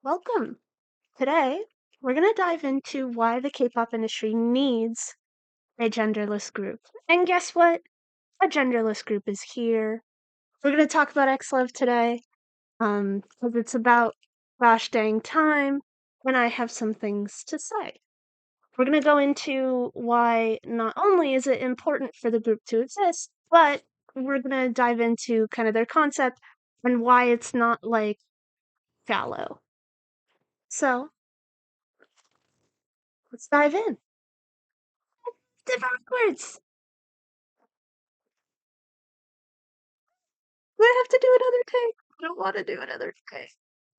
Welcome. Today, we're going to dive into why the K-pop industry needs a genderless group. And guess what? A genderless group is here. We're going to talk about XLOV today, because it's about gosh dang time, and I have some things to say. We're going to go into why not only is it important for the group to exist, but we're going to dive into kind of their concept and why it's not like shallow. So, let's dive in. Did backwards. Do I have to do another take? I don't want to do another take.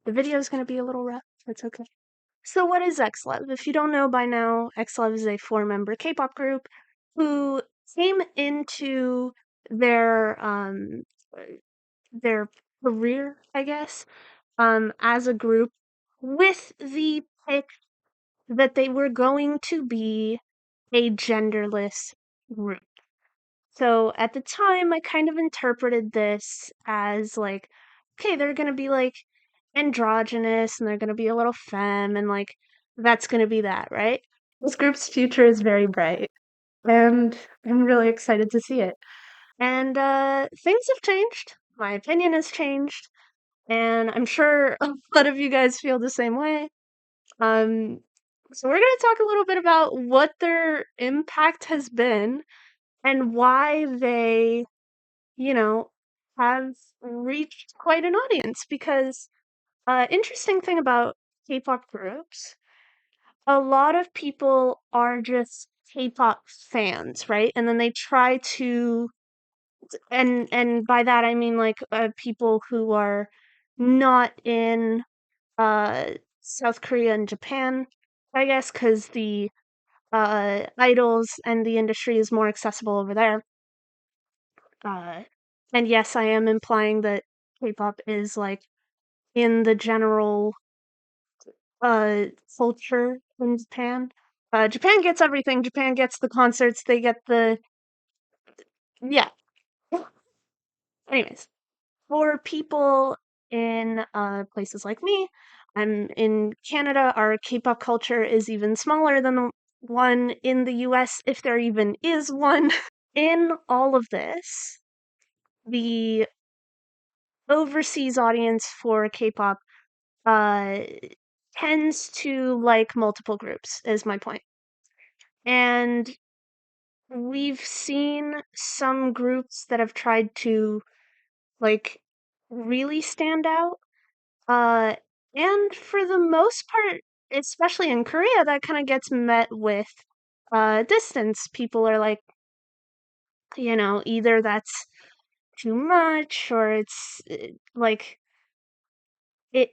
The video is going to be a little rough. That's okay. So, what is XLOV? If you don't know by now, XLOV is a four-member K-pop group who came into their um their career, I guess, as a group with the pick that they were going to be a genderless group. So at the time, I kind of interpreted this as like, okay, they're gonna be like androgynous and they're gonna be a little femme and like that's gonna be that, right? This group's future is very bright and I'm really excited to see it. And things have changed. My opinion has changed, and I'm sure a lot of you guys feel the same way. Um, so we're gonna talk a little bit about what their impact has been and why they have reached quite an audience because interesting thing about K-pop groups, a lot of people are just K-pop fans, right? And then they try to and by that I mean like people who are not in uh South Korea and Japan, I guess, because the idols and the industry is more accessible over there. Uh, and yes, I am implying that K-pop is like in the general uh culture in Japan. Japan gets everything. Japan gets the concerts. They get the yeah. Anyways, for people in places like me, I'm in Canada. Our K-pop culture is even smaller than the one in the US, if there even is one. In all of this, the overseas audience for K-pop uh tends to like multiple groups is my point. And we've seen some groups that have tried to like really stand out. Uh and for the most part, especially in Korea, that kind of gets met with distance. People are like, either that's too much or it's like it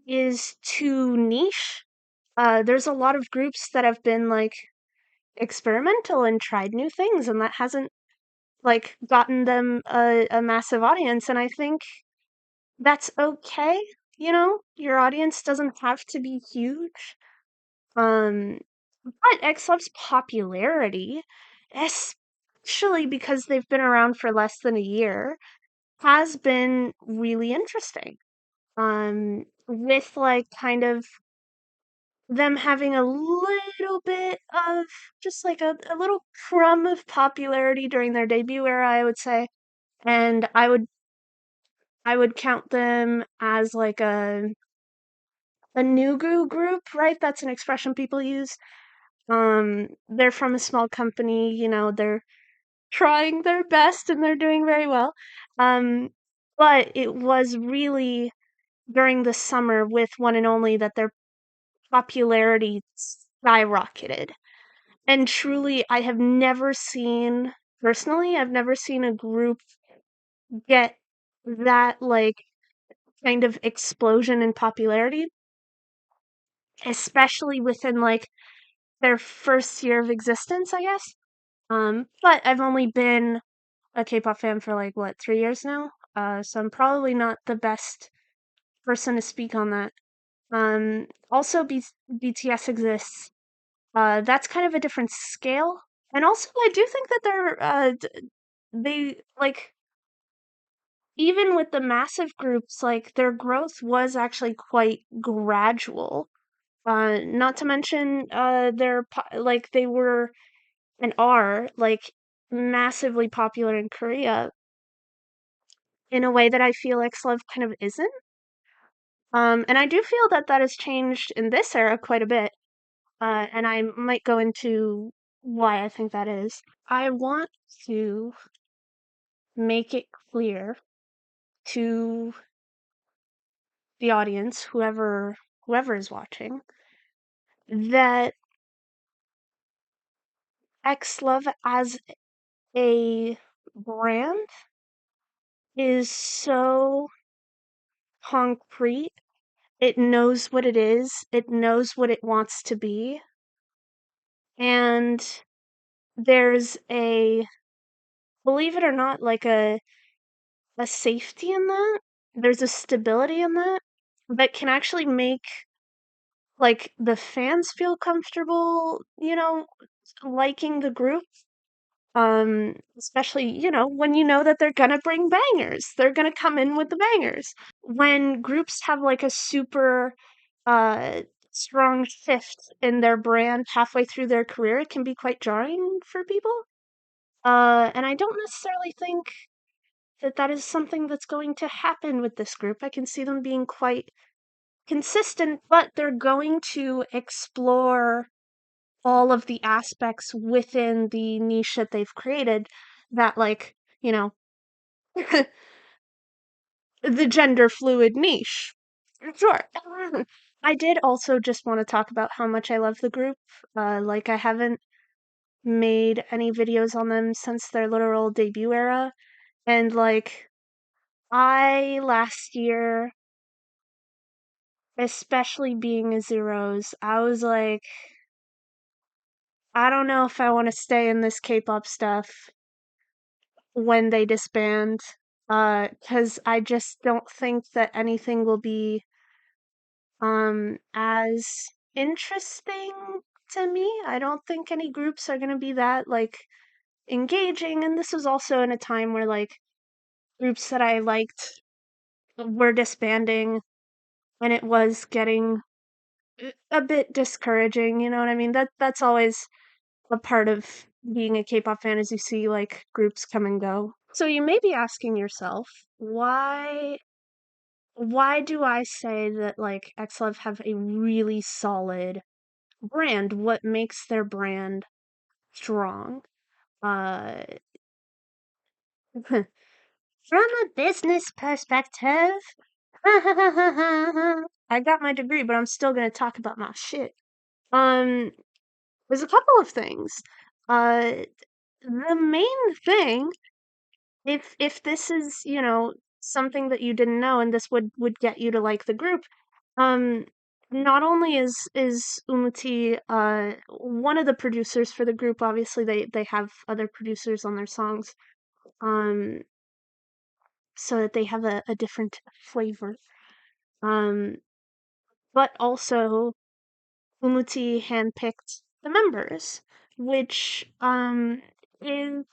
is too niche. There's a lot of groups that have been like experimental and tried new things, and that hasn't like gotten them a massive audience. And I think that's okay. Your audience doesn't have to be huge. Um, but XLOV's popularity, especially because they've been around for less than a year, has been really interesting. With like kind of them having a little bit of just like a little crumb of popularity during their debut era, I would say. And I would count them as like a new group, right? That's an expression people use. They're from a small company, they're trying their best and they're doing very well. Um, but it was really during the summer with One and Only that their popularity skyrocketed. And truly, I have never seen, personally, I've never seen a group get that, like, kind of explosion in popularity, especially within, like, their first year of existence, I guess. But I've only been a K-pop fan for, like, what, 3 years now? So I'm probably not the best person to speak on that. Also, BTS exists. That's kind of a different scale. And also, I do think that they like even with the massive groups, like their growth was actually quite gradual. Not to mention, like they were and are like massively popular in Korea in a way that I feel like XLOV kind of isn't. And I do feel that that has changed in this era quite a bit. And I might go into why I think that is. I want to make it clear to the audience, whoever is watching, that XLOV as a brand is so concrete. It knows what it is, it knows what it wants to be, and there's a, believe it or not, like a safety in that. There's a stability in that that can actually make like the fans feel comfortable, liking the group. Especially, when you know that they're gonna bring bangers. They're gonna come in with the bangers. When groups have like a super uh strong shift in their brand halfway through their career, it can be quite jarring for people. And I don't necessarily think that that is something that's going to happen with this group. I can see them being quite consistent, but they're going to explore all of the aspects within the niche that they've created that, like, the gender fluid niche. Sure. I did also just want to talk about how much I love the group. Like, I haven't made any videos on them since their literal debut era. And, like, I last year, especially being a Zeros, I was like, I don't know if I want to stay in this K-pop stuff when they disband. Because I just don't think that anything will be as interesting to me. I don't think any groups are gonna be that like engaging, and this was also in a time where like groups that I liked were disbanding and it was getting a bit discouraging, you know what I mean? That's always a part of being a K-pop fan, is you see like groups come and go. So you may be asking yourself, why do I say that like XLove have a really solid brand? What makes their brand strong? Uh from a business perspective, I got my degree, but I'm still gonna talk about my shit. Um, there's a couple of things. Uh, the main thing, if this is, something that you didn't know and this would get you to like the group, um, not only is Umuti one of the producers for the group, obviously they have other producers on their songs, um, so that they have a different flavor. Um, but also Umuti handpicked the members, which is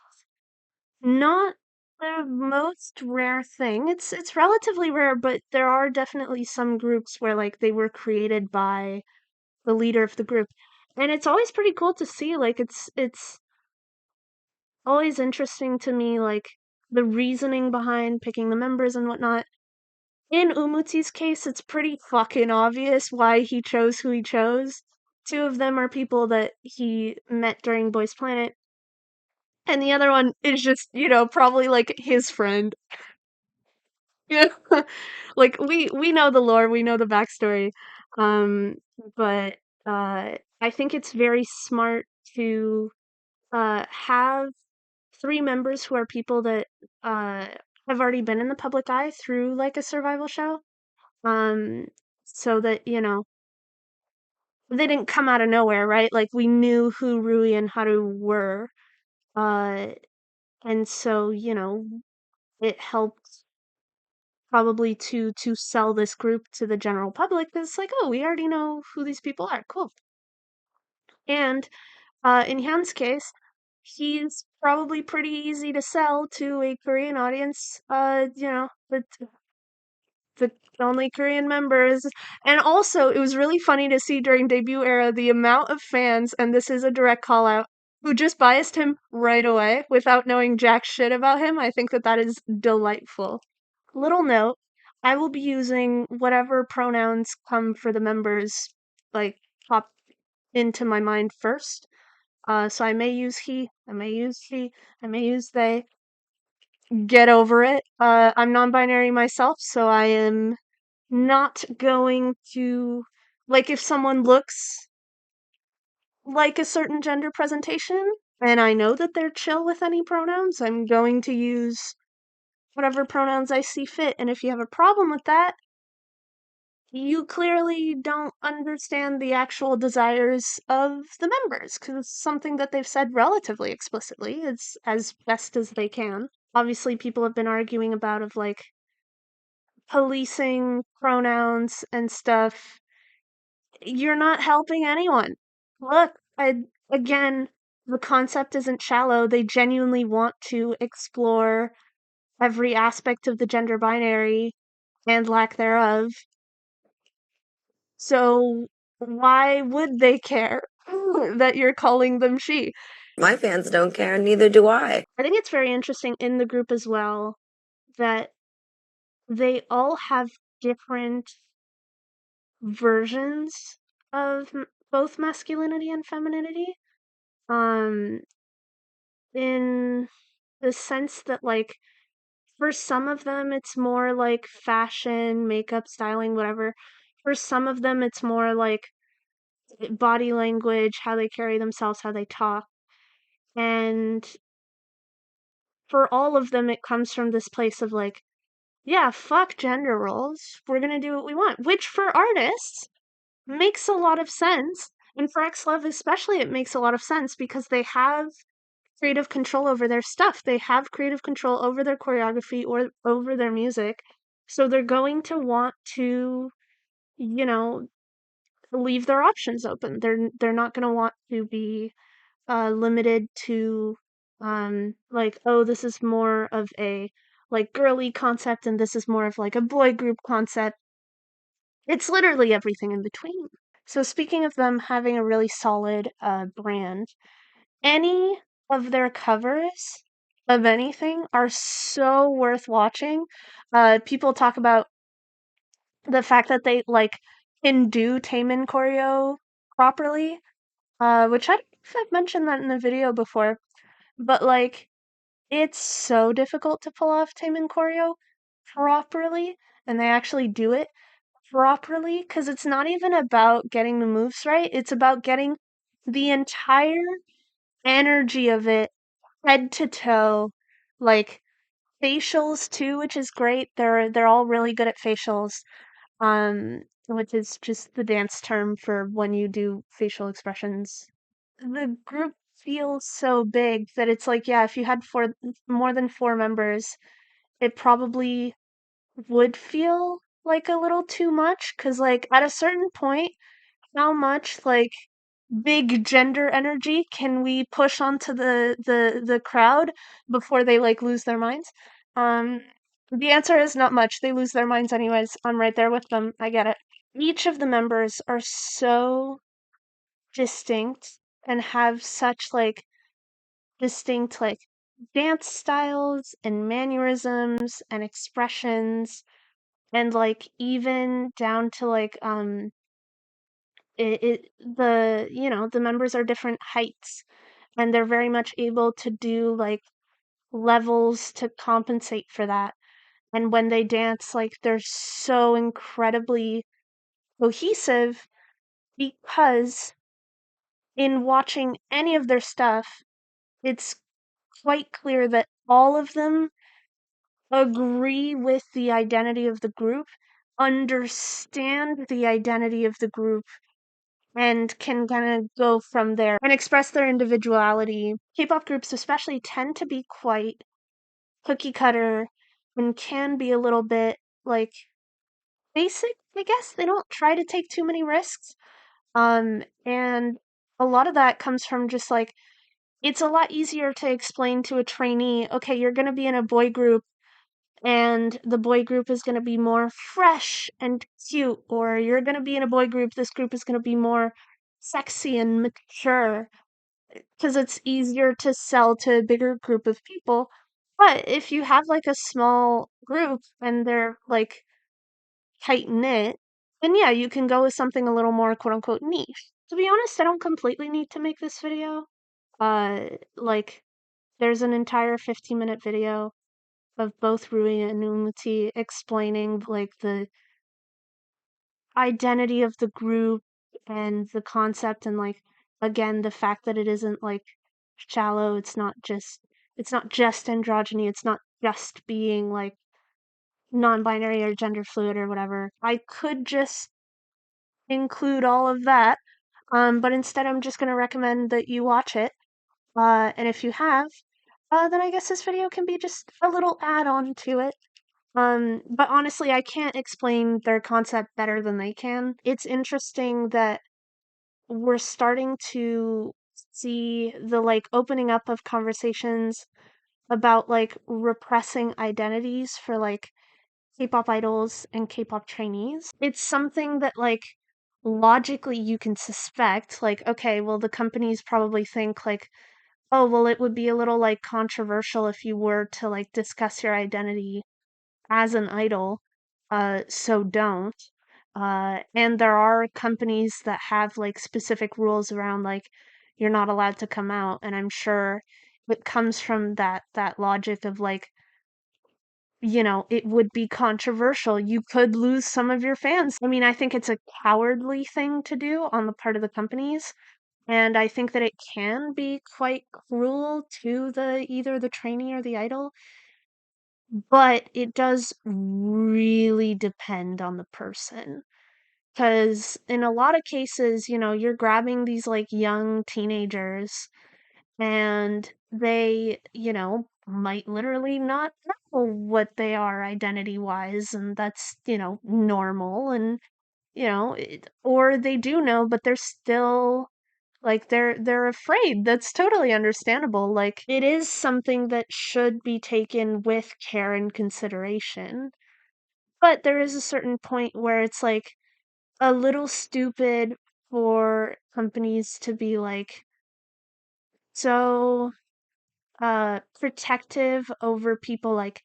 not the most rare thing. It's relatively rare, but there are definitely some groups where like they were created by the leader of the group. And it's always pretty cool to see, like it's always interesting to me, like the reasoning behind picking the members and whatnot. In Umuti's case, it's pretty fucking obvious why he chose who he chose. Two of them are people that he met during Boys Planet, and the other one is just, probably like his friend. Yeah. Like we know the lore, we know the backstory. Um, but I think it's very smart to have three members who are people that uh have already been in the public eye through like a survival show. Um, so that, they didn't come out of nowhere, right? Like we knew who Rui and Haru were. Uh, and so, it helped probably to sell this group to the general public because it's like, oh, we already know who these people are. Cool. And in Hyun's case, he's probably pretty easy to sell to a Korean audience. The only Korean members. And also, it was really funny to see during debut era the amount of fans, and this is a direct call out, who just biased him right away without knowing jack shit about him. I think that that is delightful. Little note, I will be using whatever pronouns come for the members, like, pop into my mind first. So I may use he, I may use she, I may use they. Get over it. I'm non-binary myself, so I am not going to, like, if someone looks like a certain gender presentation and I know that they're chill with any pronouns, I'm going to use whatever pronouns I see fit. And if you have a problem with that, you clearly don't understand the actual desires of the members, because it's something that they've said relatively explicitly. It's as best as they can. Obviously, people have been arguing about of like policing pronouns and stuff. You're not helping anyone. Look, again, the concept isn't shallow. They genuinely want to explore every aspect of the gender binary and lack thereof. So why would they care that you're calling them she? My fans don't care, neither do I. I think it's very interesting in the group as well that they all have different versions of both masculinity and femininity. Um, in the sense that, like, for some of them, it's more like fashion, makeup, styling, whatever. For some of them, it's more like body language, how they carry themselves, how they talk. And for all of them, it comes from this place of like, yeah, fuck gender roles. We're gonna do what we want. Which for artists makes a lot of sense. And for XLOV especially, it makes a lot of sense because they have creative control over their stuff. They have creative control over their choreography or over their music. So they're going to want to, you know, leave their options open. They're not going to want to be limited to like, oh, this is more of a like girly concept and this is more of like a boy group concept. It's literally everything in between. So speaking of them having a really solid brand, any of their covers of anything are so worth watching. People talk about the fact that they like can do Taemin choreo properly, which I don't know if I've mentioned that in the video before, but like it's so difficult to pull off Taemin choreo properly, and they actually do it properly because it's not even about getting the moves right, it's about getting the entire energy of it head to toe, like facials too, which is great. They're all really good at facials, which is just the dance term for when you do facial expressions. The group feels so big that it's like, yeah, if you had more than four members, it probably would feel like a little too much, because like at a certain point, how much like big gender energy can we push onto the crowd before they like lose their minds? Um, the answer is not much. They lose their minds anyways. I'm right there with them. I get it. Each of the members are so distinct and have such like distinct like dance styles and mannerisms and expressions, and like even down to like the the members are different heights, and they're very much able to do like levels to compensate for that. And when they dance, like they're so incredibly cohesive because in watching any of their stuff, it's quite clear that all of them agree with the identity of the group, understand the identity of the group, and can kind of go from there and express their individuality. K-pop groups especially tend to be quite cookie cutter and can be a little bit like basic, I guess. They don't try to take too many risks. And a lot of that comes from just like it's a lot easier to explain to a trainee, okay, you're going to be in a boy group and the boy group is going to be more fresh and cute, or you're going to be in a boy group, this group is going to be more sexy and mature, because it's easier to sell to a bigger group of people. But if you have like a small group and they're like tight knit, then yeah, you can go with something a little more quote unquote niche. To be honest, I don't completely need to make this video. Like there's an entire 15-minute video of both Rui and Umati explaining like the identity of the group and the concept, and like again the fact that it isn't like shallow, it's not just androgyny, it's not just being like non-binary or gender fluid or whatever. I could just include all of that, but instead I'm just going to recommend that you watch it. And if you have, then I guess this video can be just a little add-on to it. But honestly, I can't explain their concept better than they can. It's interesting that we're starting to see the like opening up of conversations about like repressing identities for like K-pop idols and K-pop trainees. It's something that like logically you can suspect like, okay, well the companies probably think like, oh, well it would be a little like controversial if you were to like discuss your identity as an idol, so don't. And there are companies that have like specific rules around like you're not allowed to come out, and I'm sure it comes from that logic of like, it would be controversial. You could lose some of your fans. I mean, I think it's a cowardly thing to do on the part of the companies, and I think that it can be quite cruel to the either the trainee or the idol, but it does really depend on the person. Because in a lot of cases, you're grabbing these like young teenagers and they, might literally not know what they are identity wise, and that's, normal. And, or they do know, but they're still like they're afraid. That's totally understandable. Like it is something that should be taken with care and consideration. But there is a certain point where it's like a little stupid for companies to be like so protective over people like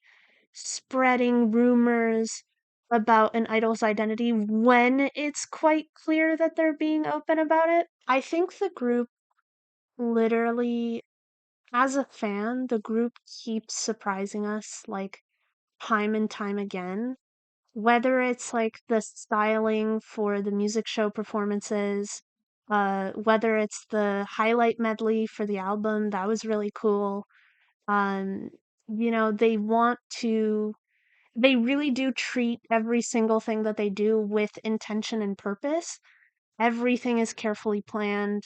spreading rumors about an idol's identity when it's quite clear that they're being open about it. I think the group literally, as a fan, the group keeps surprising us like time and time again. Whether it's like the styling for the music show performances, whether it's the highlight medley for the album, that was really cool. Um, they want to, they really do treat every single thing that they do with intention and purpose. Everything is carefully planned.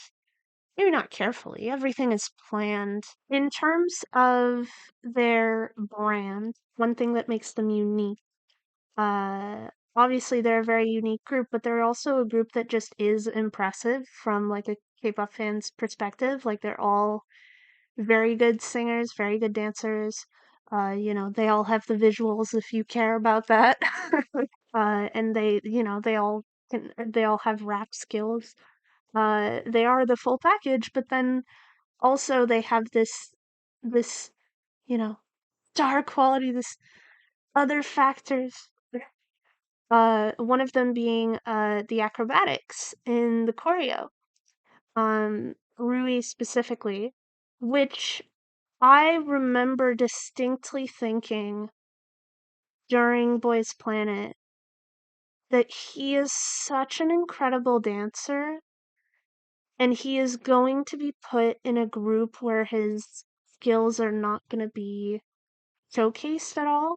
Maybe not carefully, everything is planned. In terms of their brand, one thing that makes them unique, obviously they're a very unique group, but they're also a group that just is impressive from like a K-pop fan's perspective. Like they're all very good singers, very good dancers. They all have the visuals if you care about that. And they all have rap skills. They are the full package, but then also they have this, you know, star quality, this other factors. One of them being the acrobatics in the choreo. Rui specifically, which I remember distinctly thinking during Boys Planet that he is such an incredible dancer, and he is going to be put in a group where his skills are not going to be showcased at all.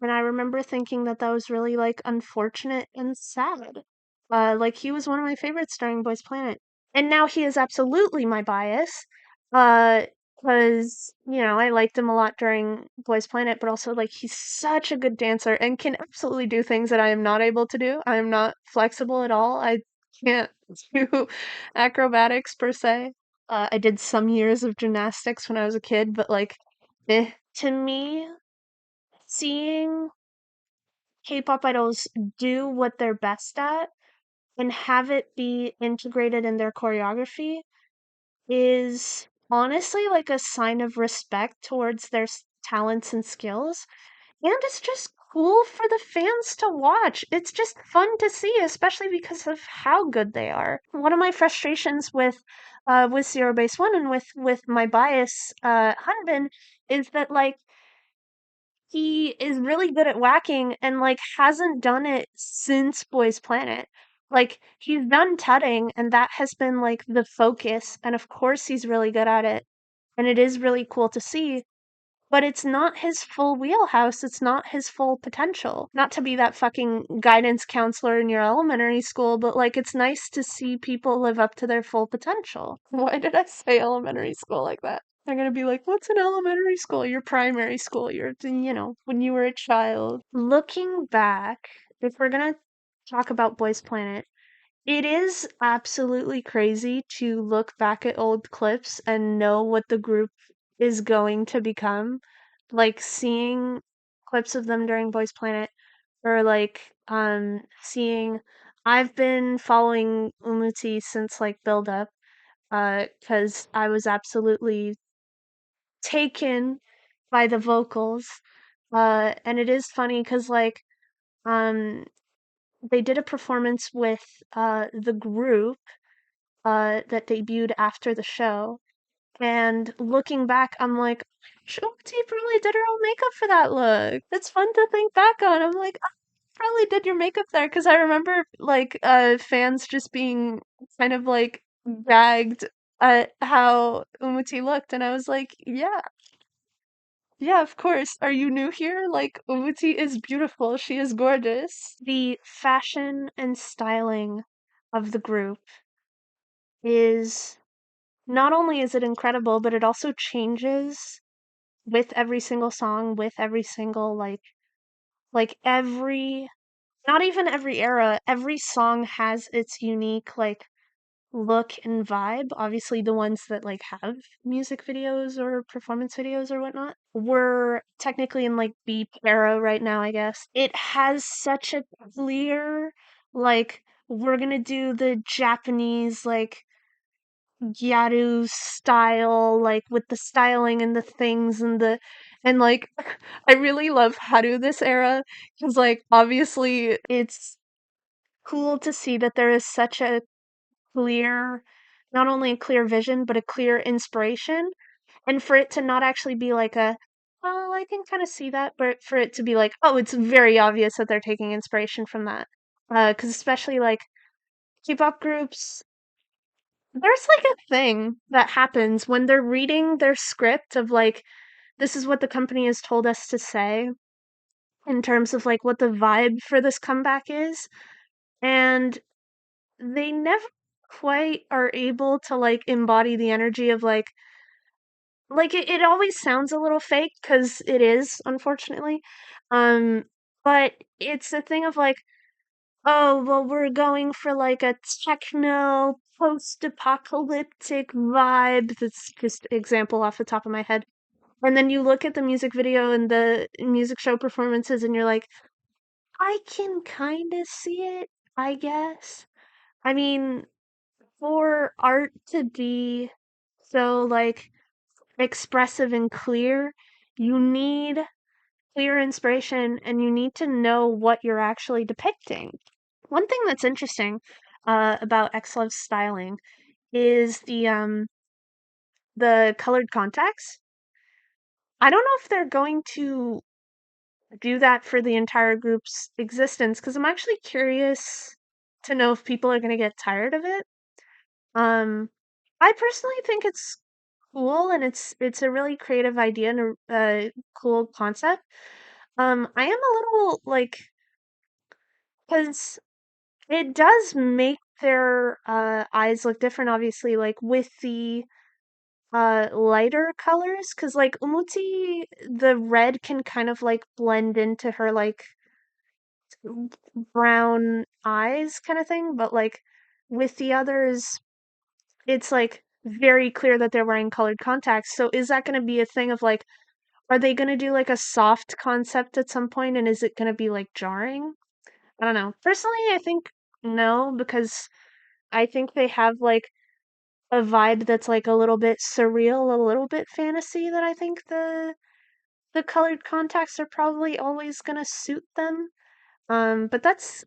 And I remember thinking that that was really like unfortunate and sad. Like he was one of my favorites during Boys Planet, and now he is absolutely my bias. Because I liked him a lot during Boys Planet, but also like he's such a good dancer and can absolutely do things that I am not able to do. I am not flexible at all. I can't do acrobatics per se. I did some years of gymnastics when I was a kid, but like, to me, seeing K-pop idols do what they're best at and have it be integrated in their choreography is honestly like a sign of respect towards their talents and skills. And it's just cool for the fans to watch. It's just fun to see, especially because of how good they are. One of my frustrations with Zero Base One and with my bias, Hanbin, is that like he is really good at whacking and like hasn't done it since Boys Planet. Like he's done tutting and that has been like the focus, and of course he's really good at it. And it is really cool to see, but it's not his full wheelhouse, it's not his full potential. Not to be that fucking guidance counselor in your elementary school, but like it's nice to see people live up to their full potential. Why did I say elementary school like that? They're gonna be like, what's an elementary school? Your primary school, when you were a child. Looking back, if we're gonna talk about Boys Planet, it is absolutely crazy to look back at old clips and know what the group is going to become. Like seeing clips of them during Boys Planet or like seeing I've been following Umuti since like build up cuz I was absolutely taken by the vocals. And it is funny cuz like um they did a performance with the group that debuted after the show. And looking back, I'm like, Shopti probably did her own makeup for that look. It's fun to think back on. I'm like, I probably did your makeup there because I remember like fans just being kind of like gagged at how Umuti looked, and I was like, yeah, yeah, of course. Are you new here? Like, Umuti is beautiful. She is gorgeous. The fashion and styling of the group is not only is it incredible, but it also changes with every single song, with every single like every not even every era, every song has its unique like look and vibe. Obviously the ones that like have music videos or performance videos or whatnot. We're technically in like beep era right now, I guess. It has such a clear like we're gonna do the Japanese like Gyaru style, like with the styling and the things and like I really love Haru this era because like obviously it's cool to see that there is such a clear, not only a clear vision, but a clear inspiration, and for it to not actually be like a oh, I can kind of see that, but for it to be like, oh, it's very obvious that they're taking inspiration from that. Because especially like K-pop groups, there's like a thing that happens when they're reading their script of like, this is what the company has told us to say in terms of like what the vibe for this comeback is. And they never quite are able to like embody the energy of like it always sounds a little fake because it is, unfortunately. Um, but it's a thing of like, oh, well, we're going for like a techno post-apocalyptic vibe. That's just example off the top of my head. And then you look at the music video and the music show performances and you're like, I can kind of see it, I guess. I mean, for art to be so like expressive and clear, you need clear inspiration and you need to know what you're actually depicting. One thing that's interesting about XLOV's styling is the colored contacts. I don't know if they're going to do that for the entire group's existence because I'm actually curious to know if people are going to get tired of it. Um, I personally think it's cool and it's a really creative idea and a cool concept. I am a little like because it does make their eyes look different, obviously, like with the lighter colors. Because like Umuti, the red can kind of like blend into her like brown eyes kind of thing, but like with the others, it's like very clear that they're wearing colored contacts. So is that going to be a thing of like, are they going to do like a soft concept at some point, and is it going to be like jarring? I don't know. Personally, I think no, because I think they have like a vibe that's like a little bit surreal, a little bit fantasy, that I think the colored contacts are probably always going to suit them. But that's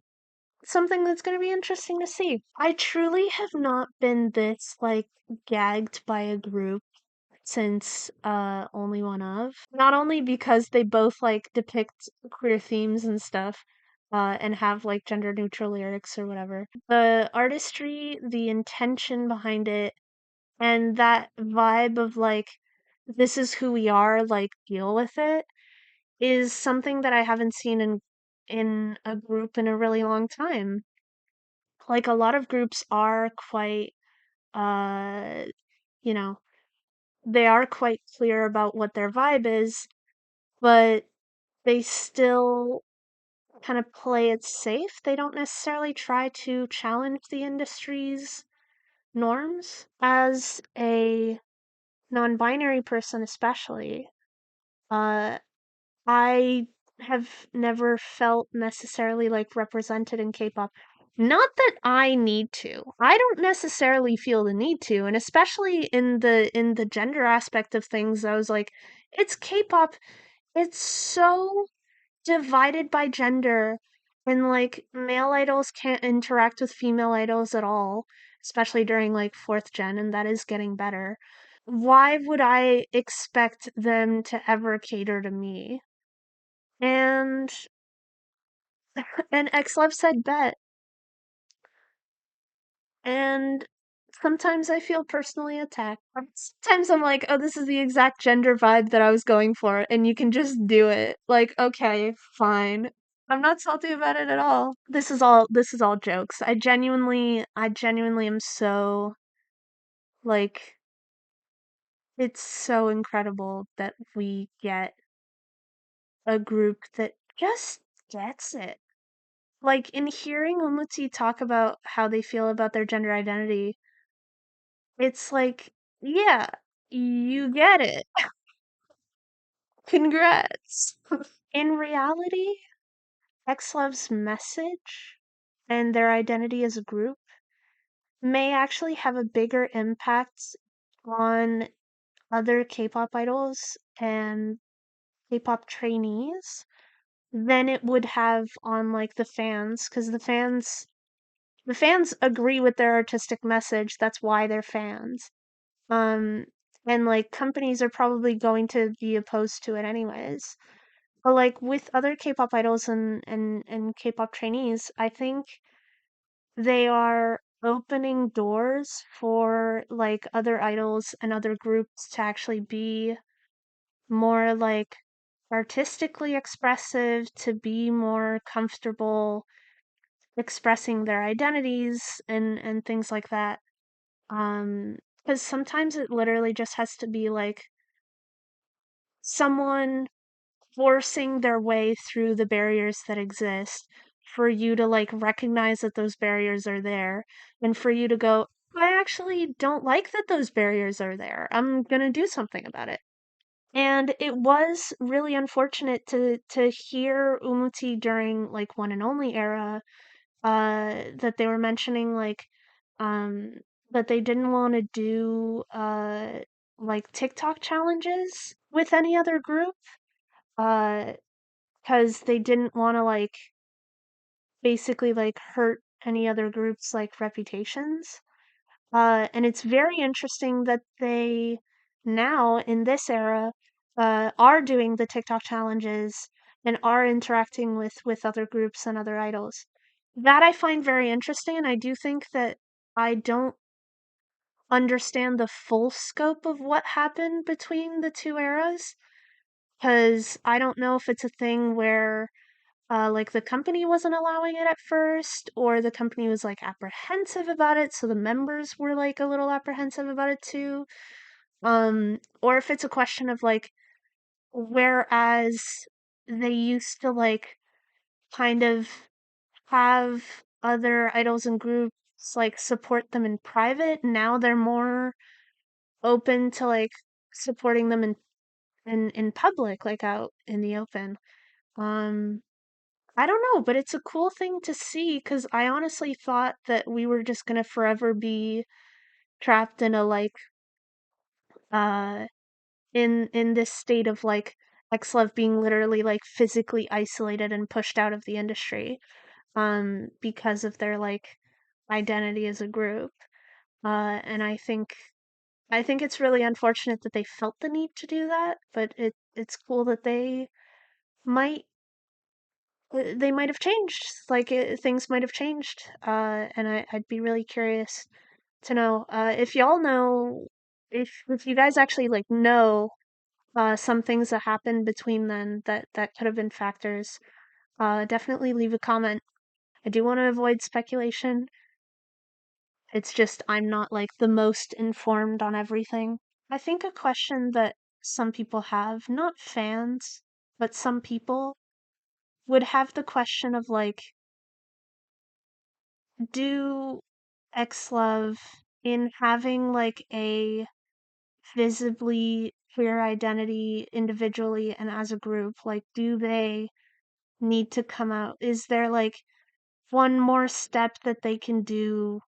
something that's going to be interesting to see. I truly have not been this like gagged by a group since Only One Of. Not only because they both like depict queer themes and stuff, and have like gender neutral lyrics or whatever. The artistry, the intention behind it, and that vibe of like, this is who we are, like deal with it, is something that I haven't seen in a group in a really long time. Like a lot of groups are quite uh you know, they are quite clear about what their vibe is, but they still kind of play it safe. They don't necessarily try to challenge the industry's norms. As a non-binary person especially, uh I have never felt necessarily like represented in K-pop. Not that I need to. I don't necessarily feel the need to, and especially in the gender aspect of things, I was like, it's K-pop. It's so divided by gender, and like male idols can't interact with female idols at all, especially during like fourth gen, and that is getting better. Why would I expect them to ever cater to me? And XLOV said bet. And sometimes I feel personally attacked. Sometimes I'm like, oh, this is the exact gender vibe that I was going for, and you can just do it. Like, okay, fine. I'm not salty about it at all. This is all jokes. I genuinely am so like, it's so incredible that we get a group that just gets it. Like, in hearing Umuti talk about how they feel about their gender identity, it's like, yeah, you get it. Congrats. In reality, XLOV's message and their identity as a group may actually have a bigger impact on other K-pop idols and K-pop trainees than it would have on like the fans, because the fans agree with their artistic message. That's why they're fans. Um, and like companies are probably going to be opposed to it anyways. But like with other K-pop idols and K-pop trainees, I think they are opening doors for like other idols and other groups to actually be more like artistically expressive, to be more comfortable expressing their identities and things like that. Because sometimes it literally just has to be like someone forcing their way through the barriers that exist for you to like recognize that those barriers are there, and for you to go, I actually don't like that those barriers are there. I'm gonna do something about it. And it was really unfortunate to hear Umuti during like One and Only era, that they were mentioning like um that they didn't want to do like TikTok challenges with any other group, uh because they didn't want to like basically like hurt any other groups like reputations. And it's very interesting that they now in this era are doing the TikTok challenges and are interacting with other groups and other idols. That I find very interesting, and I do think that I don't understand the full scope of what happened between the two eras, because I don't know if it's a thing where like the company wasn't allowing it at first, or the company was like apprehensive about it, so the members were like a little apprehensive about it too. Or if it's a question of like, whereas they used to like kind of have other idols and groups like support them in private, now they're more open to like supporting them in public, like out in the open. Um, I don't know, but it's a cool thing to see because I honestly thought that we were just gonna forever be trapped in a like uh in this state of like XLOV being literally like physically isolated and pushed out of the industry because of their like identity as a group. And I think it's really unfortunate that they felt the need to do that, but it's cool that might they might have changed. Like things might have changed. And I'd be really curious to know if y'all know if you guys actually like know some things that happened between then that could have been factors. Definitely leave a comment. I do want to avoid speculation. It's just I'm not like the most informed on everything. I think a question that some people have, not fans, but some people would have the question of like, do X-Love in having like a visibly queer identity individually and as a group, like, do they need to come out? Is there like one more step that they can do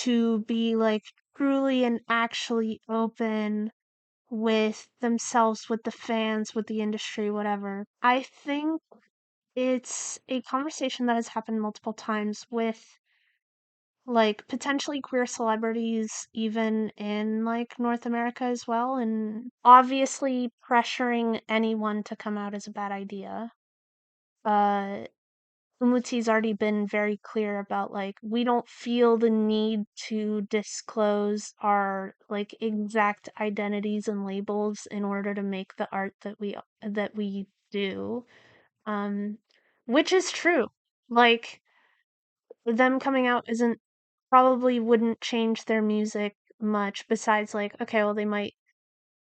to be like truly and actually open with themselves, with the fans, with the industry, whatever? I think it's a conversation that has happened multiple times with like potentially queer celebrities even in like North America as well, and obviously pressuring anyone to come out is a bad idea. Uh Umuti's already been very clear about like we don't feel the need to disclose our like exact identities and labels in order to make the art that we do. Um which is true. Like them coming out isn't probably wouldn't change their music much besides like okay, well they might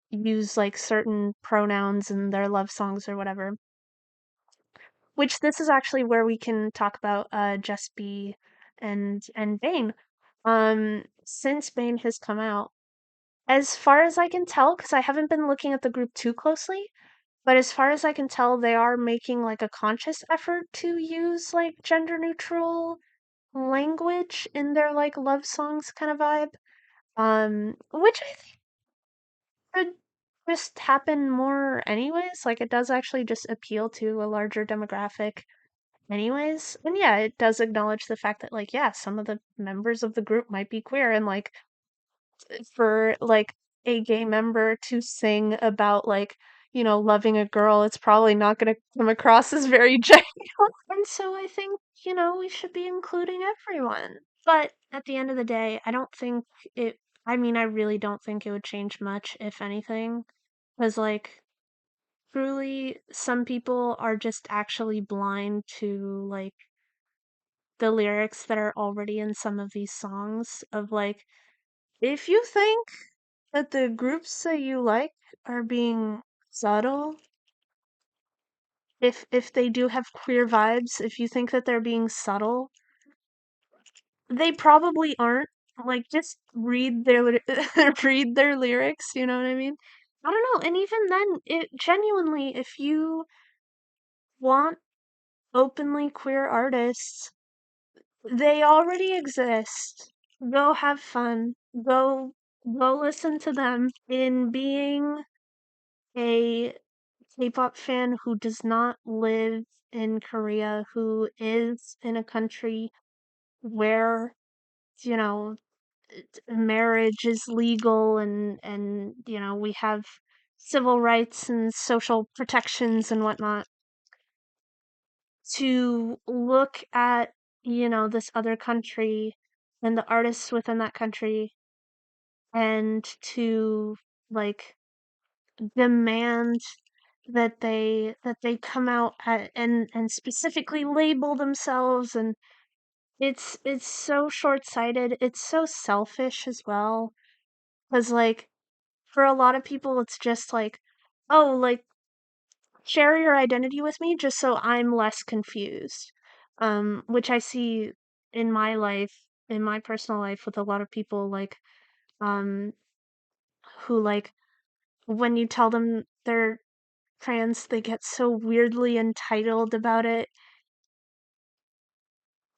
use like certain pronouns in their love songs or whatever. Which this is actually where we can talk about Just B and Bane. Since Bane has come out, as far as I can tell, because I haven't been looking at the group too closely, but as far as I can tell, they are making like a conscious effort to use like gender neutral language in their like love songs kind of vibe. Which I think could just happen more anyways. Like it does actually just appeal to a larger demographic anyways. And yeah, it does acknowledge the fact that like yeah, some of the members of the group might be queer and like for like a gay member to sing about like loving a girl, it's probably not going to come across as very genuine. And so I think we should be including everyone. But at the end of the day, I don't think it I mean I really don't think it would change much if anything, because like truly some people are just actually blind to like the lyrics that are already in some of these songs of like if you think that the groups that you like are being subtle, if they do have queer vibes, if you think that they're being subtle, they probably aren't. Like just read their read their lyrics, you know what I mean? I don't know, and even then it genuinely if you want openly queer artists, they already exist. Go have fun. Go listen to them. In being a K-pop fan who does not live in Korea, who is in a country where, you know, marriage is legal and we have civil rights and social protections and whatnot, to look at, this other country and the artists within that country and to like demand that they come out and specifically label themselves, and it's so short-sighted, it's so selfish as well, because like for a lot of people it's just like, oh, like share your identity with me just so I'm less confused. Which I see in my life, in my personal life with a lot of people like um who, like, when you tell them they're trans, they get so weirdly entitled about it.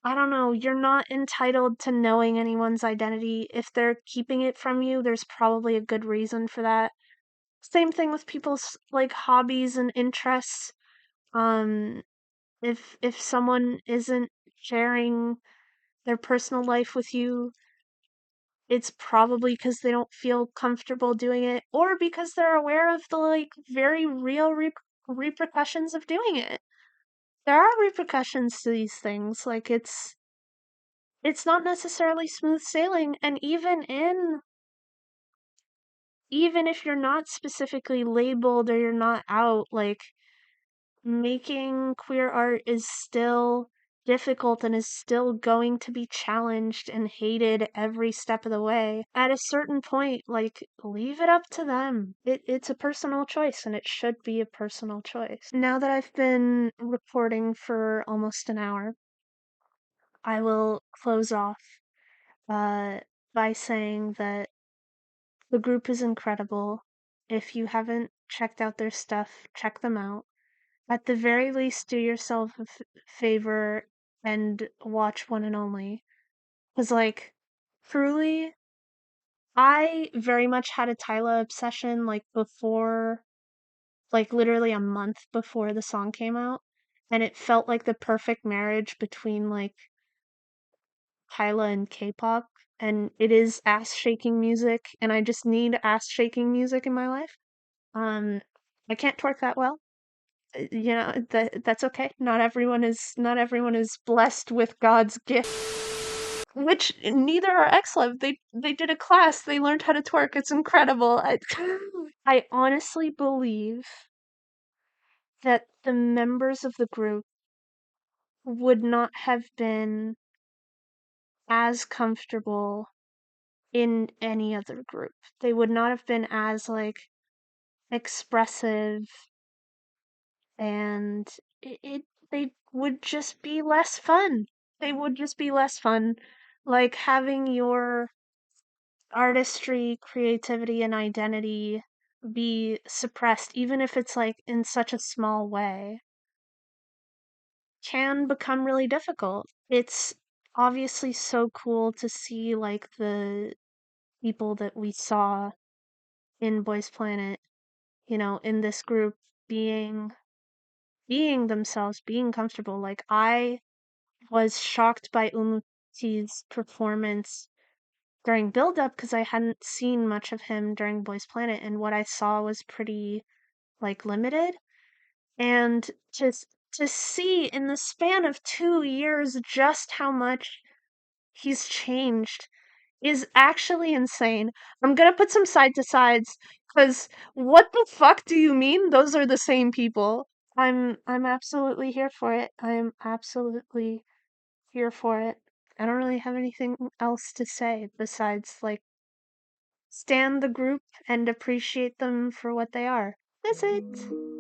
I don't know, you're not entitled to knowing anyone's identity. If they're keeping it from you, there's probably a good reason for that. Same thing with people's like hobbies and interests. Um if someone isn't sharing their personal life with you, it's probably because they don't feel comfortable doing it or because they're aware of the like very real repercussions of doing it. There are repercussions to these things. Like it's not necessarily smooth sailing, and even if you're not specifically labeled or you're not out, like making queer art is still difficult and is still going to be challenged and hated every step of the way. At a certain point, like, leave it up to them. It's a personal choice, and it should be a personal choice. Now that I've been recording for almost an hour, I will close off uh, by saying that the group is incredible. If you haven't checked out their stuff, check them out. At the very least, do yourself a favor and watch One and Only. Because, like, truly, I very much had a Tyla obsession, like, before, like, literally a month before the song came out. And it felt like the perfect marriage between, like, Tyla and K-pop. And it is ass-shaking music, and I just need ass-shaking music in my life. Um, I can't twerk that well. You know, that's okay. Not everyone is blessed with God's gift. Which neither are XLOV. They did a class. They learned how to twerk. It's incredible. I honestly believe that the members of the group would not have been as comfortable in any other group. They would not have been as like expressive, and it they would just be less fun. They would just be less fun. Like having your artistry, creativity, and identity be suppressed, even if it's like in such a small way, can become really difficult. It's obviously so cool to see like the people that we saw in Boys Planet, in this group being themselves, being comfortable. Like I was shocked by Umuti's performance during build up because I hadn't seen much of him during Boys Planet, and what I saw was pretty like limited. And to see in the span of 2 years just how much he's changed is actually insane. I'm gonna put some side to sides because what the fuck do you mean? Those are the same people. I'm absolutely here for it. I'm absolutely here for it. I don't really have anything else to say besides like stand the group and appreciate them for what they are. That's it.